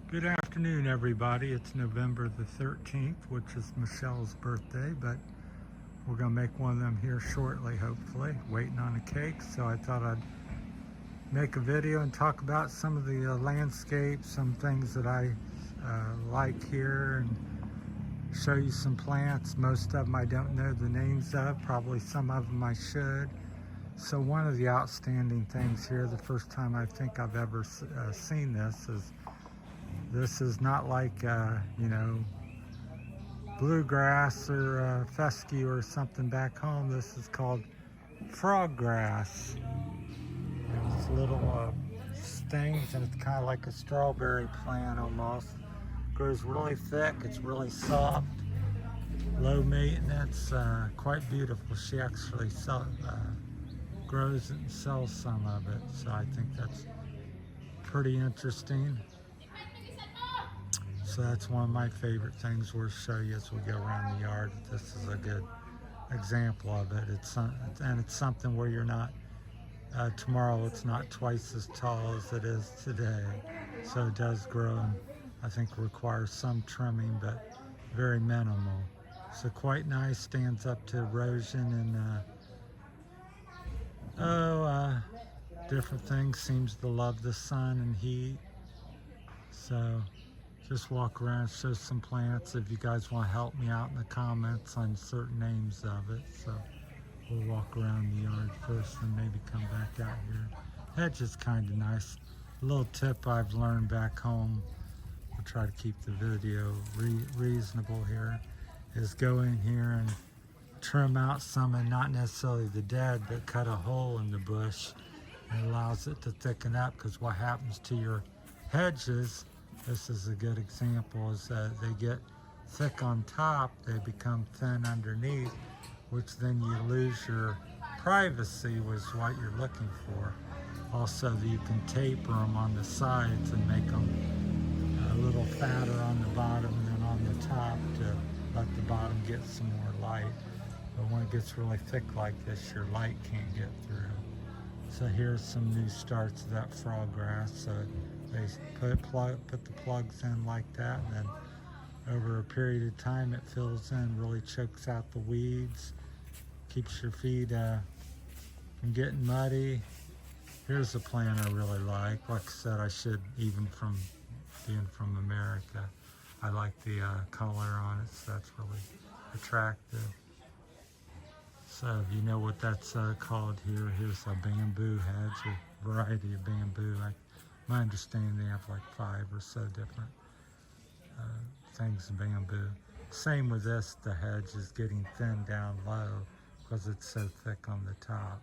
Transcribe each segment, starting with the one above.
Good afternoon, everybody. It's November the 13th, which is Michelle's birthday, but we're going to make one of them here shortly, hopefully. Waiting on a cake, so I thought I'd make a video and talk about some of the landscapes, some things that I like here, and show you some plants. Most of them I don't know the names of, probably some of them I should. So one of the outstanding things here, the first time I think I've ever seen this is not like, bluegrass or fescue or something back home. This is called frog grass. It's little stings, and it's kind of like a strawberry plant almost. Grows really thick, it's really soft, low maintenance, quite beautiful. She actually grows it and sells some of it, so I think that's pretty interesting. So that's one of my favorite things we'll show you as we go around the yard. This is a good example of it. It's something where you're not, tomorrow it's not twice as tall as it is today. So it does grow, and I think requires some trimming, but very minimal. So quite nice, stands up to erosion and different things. Seems to love the sun and heat. So just walk around, show some plants. If you guys want to help me out in the comments on certain names of it. So we'll walk around the yard first and maybe come back out here. Hedge is kind of nice. A little tip I've learned back home, I'll try to keep the video reasonable here, is go in here and trim out some, and not necessarily the dead, but cut a hole in the bush. It allows it to thicken up, because what happens to your hedges, this is a good example, is that they get thick on top, they become thin underneath, which then you lose your privacy, which is what you're looking for. Also, you can taper them on the sides and make them a little fatter on the bottom than on the top to let the bottom get some more light. But when it gets really thick like this, your light can't get through. So here's some new starts of that frog grass. So they put the plugs in like that, and then over a period of time it fills in, really chokes out the weeds, keeps your feet from getting muddy. Here's a plant I really like. Like I said, I should, even from being from America, I like the color on it, so that's really attractive. So if you know what that's called here, here's a bamboo hedge, a variety of bamboo. My understanding, they have like 5 or so different things of bamboo. Same with this, the hedge is getting thin down low because it's so thick on the top.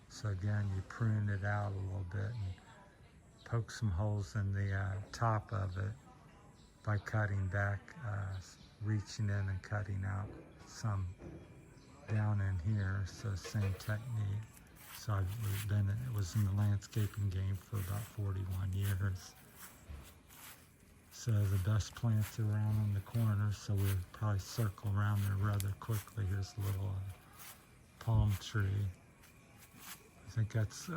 So again, you prune it out a little bit and poke some holes in the top of it by cutting back, reaching in and cutting out some down in here. So same technique. So it was in the landscaping game for about 41 years. So the best plants are around on the corner, so we'll probably circle around there rather quickly. Here's a little palm tree. I think that's,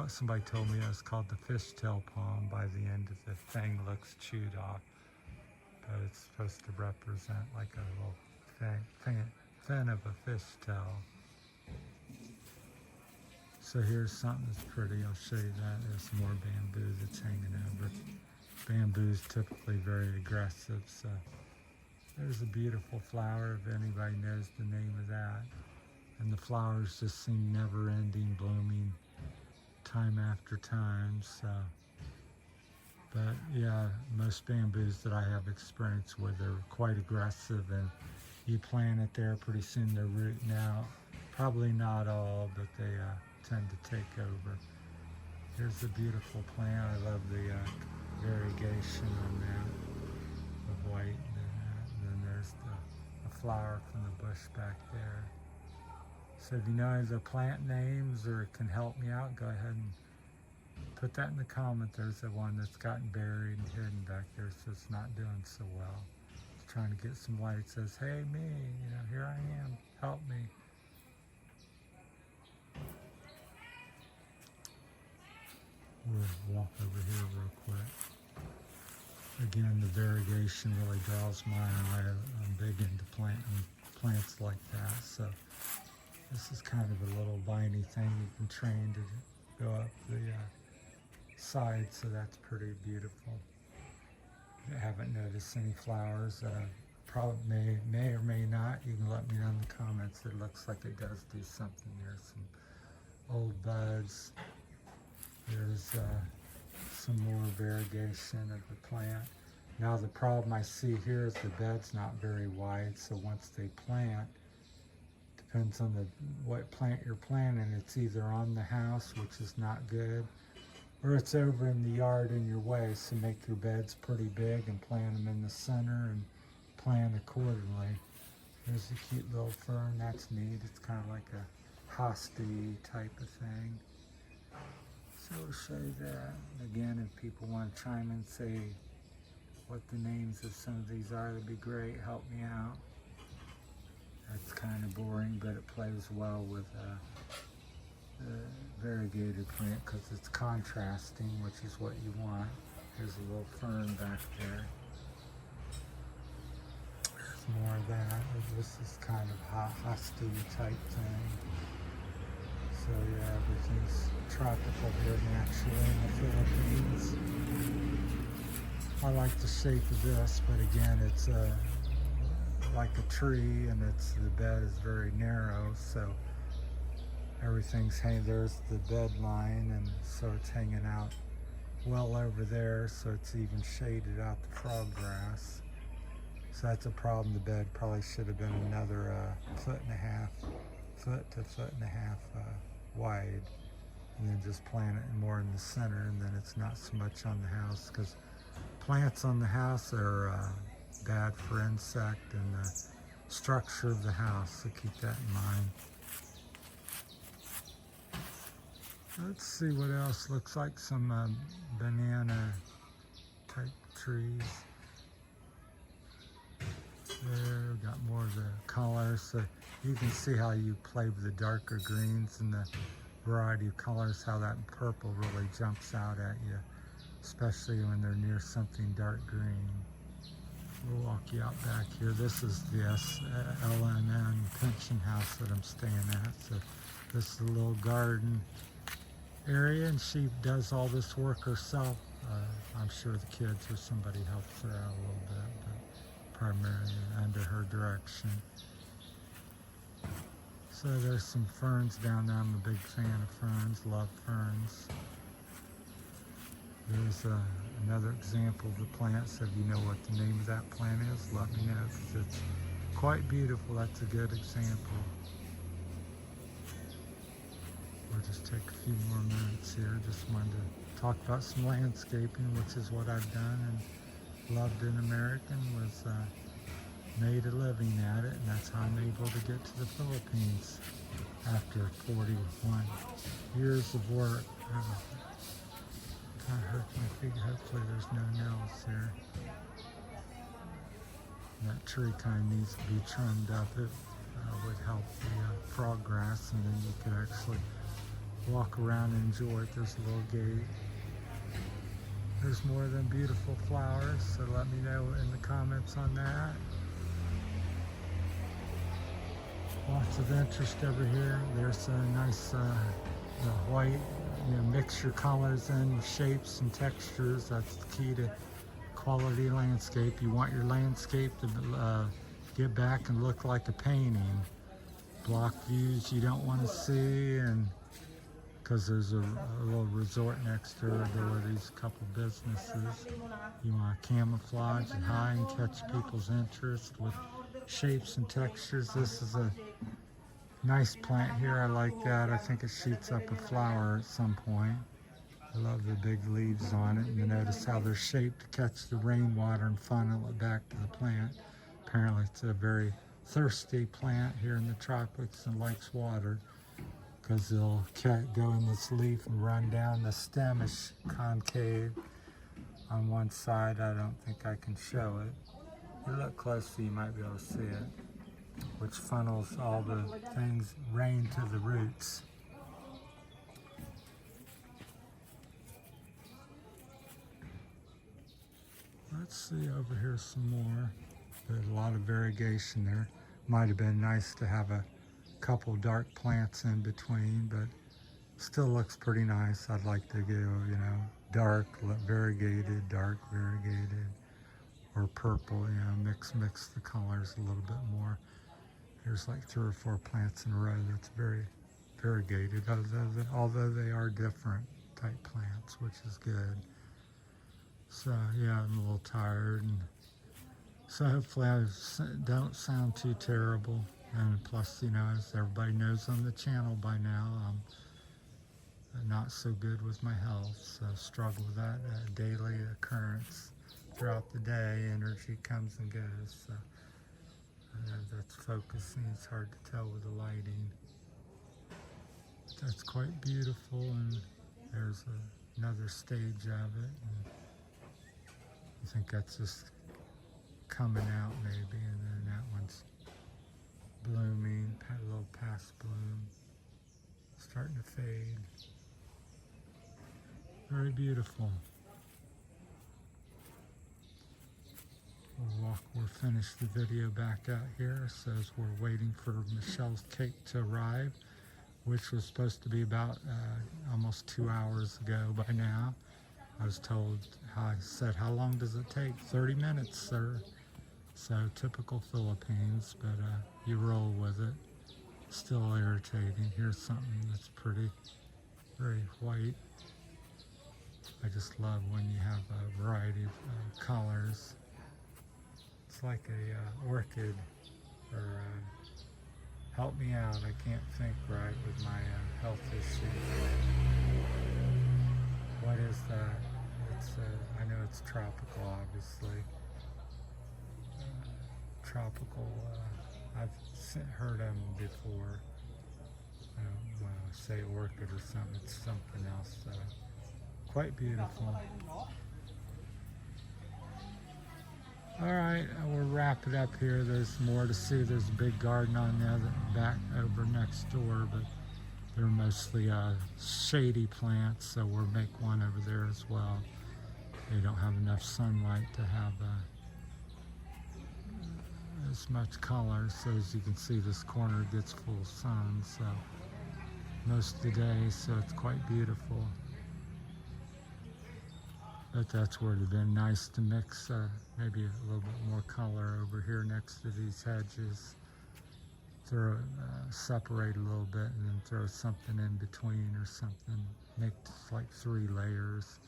somebody told me that's called the fishtail palm. By the end of the thing, looks chewed off, but it's supposed to represent like a little fin of a fishtail. So here's something that's pretty. I'll show you that. There's more bamboo that's hanging over. Bamboo is typically very aggressive. So there's a beautiful flower, if anybody knows the name of that. And the flowers just seem never ending, blooming time after time. So, but yeah, most bamboos that I have experience with, they're quite aggressive, and you plant it there, pretty soon they're rooting out. Probably not all, but they tend to take over. Here's a beautiful plant. I love the variegation on that, of white and then there's the flower from the bush back there. So if you know any of the plant names or can help me out, go ahead and put that in the comment. There's the one that's gotten buried and hidden back there, so it's not doing so well. It's trying to get some light. It says, hey me, here I am, help me. We'll walk over here real quick. Again, the variegation really draws my eye. I'm big into planting plants like that. So this is kind of a little viney thing you can train to go up the side, so that's pretty beautiful. I haven't noticed any flowers. Probably may or may not. You can let me know in the comments. It looks like it does do something. There's some old buds. There's some more variegation of the plant. Now the problem I see here is the bed's not very wide, so once they plant, depends on what plant you're planting, it's either on the house, which is not good, or it's over in the yard in your way, so make your beds pretty big and plant them in the center and plant accordingly. There's a cute little fern, that's neat. It's kind of like a hosty type of thing. So we'll show you that. Again, if people want to chime in and say what the names of some of these are, that'd be great. Help me out. That's kind of boring, but it plays well with the variegated plant because it's contrasting, which is what you want. There's a little fern back there. There's more of that. This is kind of hosty type thing. So yeah, everything's tropical here naturally in the Philippines. I like the shape of this, but again, it's like a tree, and the bed is very narrow, so everything's hanging. There's the bed line, and so it's hanging out well over there, so it's even shaded out the frog grass. So that's a problem. The bed probably should have been another foot to foot and a half wide, and then just plant it more in the center, and then it's not so much on the house, because plants on the house are bad for insect and the structure of the house, so keep that in mind. Let's see what else looks like some banana type trees. There, we got more of the colors, so you can see how you play with the darker greens and the variety of colors, how that purple really jumps out at you, especially when they're near something dark green. We'll walk you out back here. This is the LNN pension house that I'm staying at. So this is a little garden area, and she does all this work herself. I'm sure the kids or somebody helps her out a little bit, but primarily under her direction. So there's some ferns down there. I'm a big fan of ferns, love ferns. There's another example of the plant, so if you know what the name of that plant is, let me know, because it's quite beautiful. That's a good example. We'll just take a few more minutes here. Just wanted to talk about some landscaping, which is what I've done and loved in America, and was made a living at it, and that's how I'm able to get to the Philippines after 41 years of work. Kind of hurts my feet. Hopefully there's no nails here. That tree kind of needs to be trimmed up. It would help the frog grass, and then you could actually walk around and enjoy it. There's a little gate. There's more than beautiful flowers, so let me know in the comments on that. Lots of interest over here. There's a nice the white, mix your colors in, shapes and textures. That's the key to quality landscape. You want your landscape to get back and look like a painting. Block views you don't want to see, and because there's a little resort next door to these couple businesses. You want to camouflage and hide and catch people's interest with shapes and textures. This is a nice plant here. I like that. I think it shoots up a flower at some point. I love the big leaves on it, and you notice how they're shaped to catch the rainwater and funnel it back to the plant. Apparently it's a very thirsty plant here in the tropics and likes water, because they'll go in this leaf and run down. The stem is concave on one side. I don't think I can show it. If you look closely, you might be able to see it, which funnels all the things, rain to the roots. Let's see over here some more. There's a lot of variegation there. Might have been nice to have a couple dark plants in between, but still looks pretty nice. I'd like to go, you know, dark variegated, dark variegated, or purple, you know, mix the colors a little bit more. There's like 3 or 4 plants in a row that's very variegated, although they are different type plants, which is good. So yeah, I'm a little tired, and so hopefully I don't sound too terrible. And plus, you know, as everybody knows on the channel by now, I'm not so good with my health, so struggle with that daily occurrence throughout the day. Energy comes and goes, so that's focusing. It's hard to tell with the lighting. That's quite beautiful, and there's another stage of it. And I think that's just coming out maybe, and then that one's blooming, a little past bloom, starting to fade. Very beautiful. We'll finish the video back out here. It says we're waiting for Michelle's cake to arrive, which was supposed to be about almost 2 hours ago by now. I was told, I said, how long does it take? 30 minutes, sir. So typical Philippines, but you roll with it. Still irritating. Here's something that's pretty, very white. I just love when you have a variety of colors. It's like a orchid, or help me out, I can't think right with my health issues. What is that? It's I know it's tropical, obviously. Tropical, I've heard of them before. I don't want to say orchid or something, it's something else. Quite beautiful. All right, we'll wrap it up here. There's more to see. There's a big garden on the other back over next door, but they're mostly shady plants, so we'll make one over there as well. They don't have enough sunlight to have as much color, so as you can see, this corner gets full sun, so most of the day, so it's quite beautiful. But that's where it would have been nice to mix maybe a little bit more color over here next to these hedges. Throw separate a little bit and then throw something in between or something. Make like 3 layers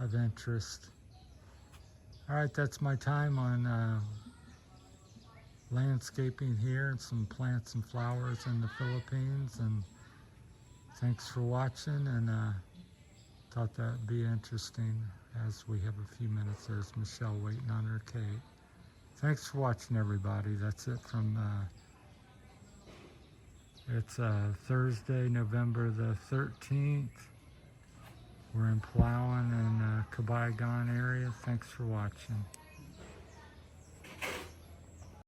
of interest. All right, that's my time on landscaping here and some plants and flowers in the Philippines. And thanks for watching, and thought that'd be interesting as we have a few minutes. There's Michelle waiting on her cake. Thanks for watching, everybody. That's it from, it's Thursday, November the 13th. We're in Palawan and Cabayagan area. Thanks for watching.